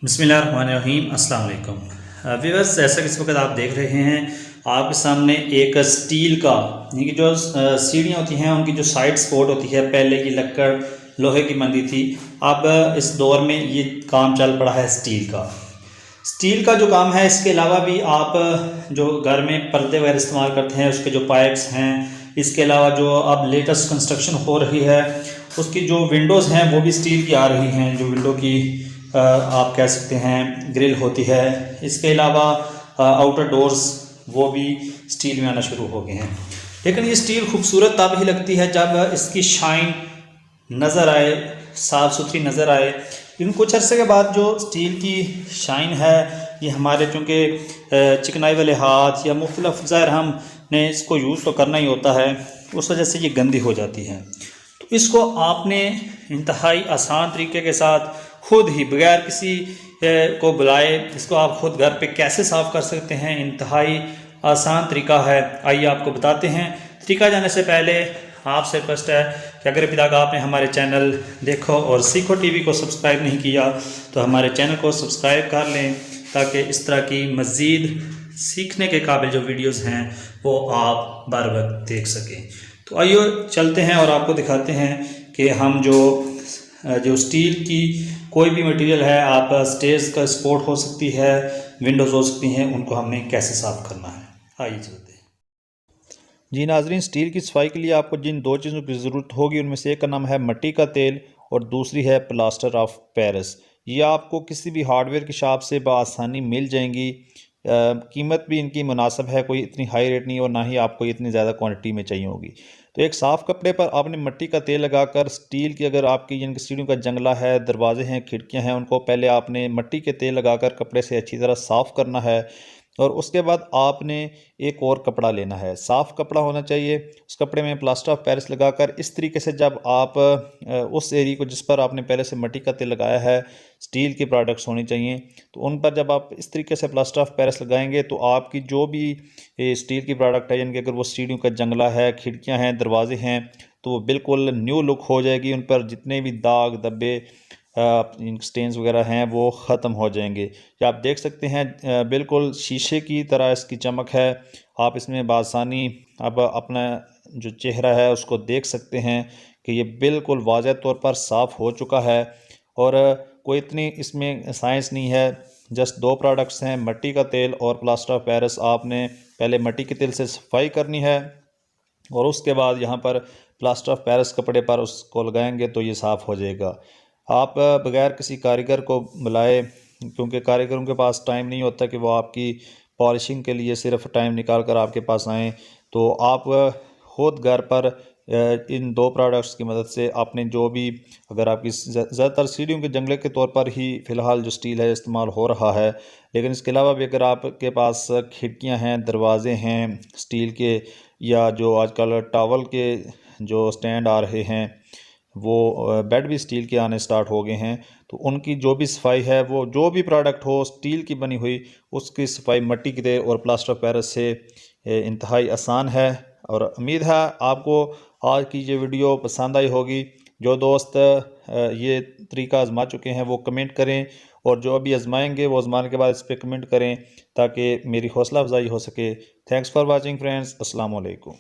बिस्मिल्लाहिर्रहमानिर्रहीम अस्सलाम वालेकुम व्यूअर्स। जैसा कि इस वक्त आप देख रहे हैं आपके सामने एक स्टील का यानी कि जो सीढ़ियाँ होती हैं उनकी जो साइड सपोर्ट होती है, पहले की लक्कड़ लोहे की बनती थी। अब इस दौर में ये काम चल पड़ा है स्टील का। स्टील का जो काम है, इसके अलावा भी आप जो घर में पर्दे वगैरह इस्तेमाल करते हैं उसके जो पाइप्स हैं, इसके अलावा जो अब लेटेस्ट कंस्ट्रक्शन हो रही है उसकी जो विंडोज़ हैं वो भी स्टील की आ रही हैं। जो विंडो की आप कह सकते हैं ग्रिल होती है, इसके अलावा आउटर डोर्स वो भी स्टील में आना शुरू हो गए हैं। लेकिन ये स्टील खूबसूरत तब ही लगती है जब इसकी शाइन नज़र आए, साफ़ सुथरी नज़र आए। लेकिन कुछ अरसे के बाद जो स्टील की शाइन है ये हमारे चूँकि चिकनाई वाले हाथ या मुख्तलिफ ज़ाहिर हमने इसको यूज़ तो करना ही होता है, उस वजह से ये गंदी हो जाती है। तो इसको आपने इंतहाई आसान तरीके के साथ खुद ही बगैर किसी को बुलाए इसको आप खुद घर पे कैसे साफ़ कर सकते हैं, इंतहाई आसान तरीका है। आइए आपको बताते हैं। तरीका जाने से पहले आपसे रिक्वेस्ट है कि अगर अभी तक आपने हमारे चैनल देखो और सीखो टीवी को सब्सक्राइब नहीं किया तो हमारे चैनल को सब्सक्राइब कर लें, ताकि इस तरह की मज़ीद सीखने के काबिल जो वीडियोस हैं वो आप बर वक्त देख सकें। तो आइए चलते हैं और आपको दिखाते हैं कि हम जो स्टील की कोई भी मटेरियल है, आप स्टेज का सपोर्ट हो सकती है, विंडोज़ हो सकती हैं, उनको हमने कैसे साफ़ करना है। आइए चलते हैं। जी नाजरीन, स्टील की सफाई के लिए आपको जिन दो चीज़ों की ज़रूरत होगी उनमें से एक का नाम है मिट्टी का तेल और दूसरी है प्लास्टर ऑफ पेरिस। ये आपको किसी भी हार्डवेयर की शॉप से बआसानी मिल जाएंगी। कीमत भी इनकी मुनासिब है, कोई इतनी हाई रेट नहीं और ना ही आपको इतनी ज़्यादा क्वांटिटी में चाहिए होगी। तो एक साफ़ कपड़े पर आपने मिट्टी का तेल लगाकर स्टील की, अगर आपकी जिनकी सीढ़ियों का जंगला है, दरवाजे हैं, खिड़कियां हैं, उनको पहले आपने मिट्टी के तेल लगाकर कपड़े से अच्छी तरह साफ़ करना है। और उसके बाद आपने एक और कपड़ा लेना है, साफ़ कपड़ा होना चाहिए। उस कपड़े में प्लास्टर ऑफ पेरिस लगाकर इस तरीके से जब आप उस एरिया को जिस पर आपने पहले से मिट्टी का तेल लगाया है, स्टील की प्रोडक्ट्स होनी चाहिए, तो उन पर जब आप इस तरीके से प्लास्टर ऑफ पेरिस लगाएंगे तो आपकी जो भी स्टील की प्रोडक्ट है, यानी कि अगर वो सीढ़ियों का जंगला है, खिड़कियाँ हैं, दरवाजे हैं, तो वो बिल्कुल न्यू लुक हो जाएगी। उन पर जितने भी दाग धब्बे स्टेन्स वगैरह हैं वो ख़त्म हो जाएंगे। या आप देख सकते हैं बिल्कुल शीशे की तरह इसकी चमक है। आप इसमें बासानी अब अपना जो चेहरा है उसको देख सकते हैं कि ये बिल्कुल वाज़ेह तौर पर साफ़ हो चुका है। और कोई इतनी इसमें साइंस नहीं है, जस्ट दो प्रोडक्ट्स हैं, मिट्टी का तेल और प्लास्टर ऑफ पेरिस। आपने पहले मिट्टी के तेल से सफाई करनी है और उसके बाद यहाँ पर प्लास्टर ऑफ पेरिस कपड़े पर उसको लगाएंगे तो ये साफ़ हो जाएगा। आप बगैर किसी कारीगर को बुलाए, क्योंकि कारीगरों के पास टाइम नहीं होता कि वो आपकी पॉलिशिंग के लिए सिर्फ टाइम निकाल कर आपके पास आएँ, तो आप खुद घर पर इन दो प्रोडक्ट्स की मदद से आपने जो भी, अगर आपकी ज़्यादातर सीढ़ियों के जंगले के तौर पर ही फ़िलहाल जो स्टील है इस्तेमाल हो रहा है, लेकिन इसके अलावा भी अगर आपके पास खिड़कियां हैं, दरवाजे हैं स्टील के, या जो आजकल टावल के जो स्टैंड आ रहे हैं, वो बेड भी स्टील के आने स्टार्ट हो गए हैं, तो उनकी जो भी सफाई है, वो जो भी प्रोडक्ट हो स्टील की बनी हुई, उसकी सफाई मिट्टी के तेल और प्लास्टर ऑफ पेरिस से इंतहाई आसान है। और उम्मीद है आपको आज की ये वीडियो पसंद आई होगी। जो दोस्त ये तरीका आजमा चुके हैं वो कमेंट करें, और जो अभी आजमाएंगे वो आजमाने के बाद इस पर कमेंट करें ताकि मेरी हौसला अफजाई हो सके। Thanks for watching friends. अस्सलाम वालेकुम।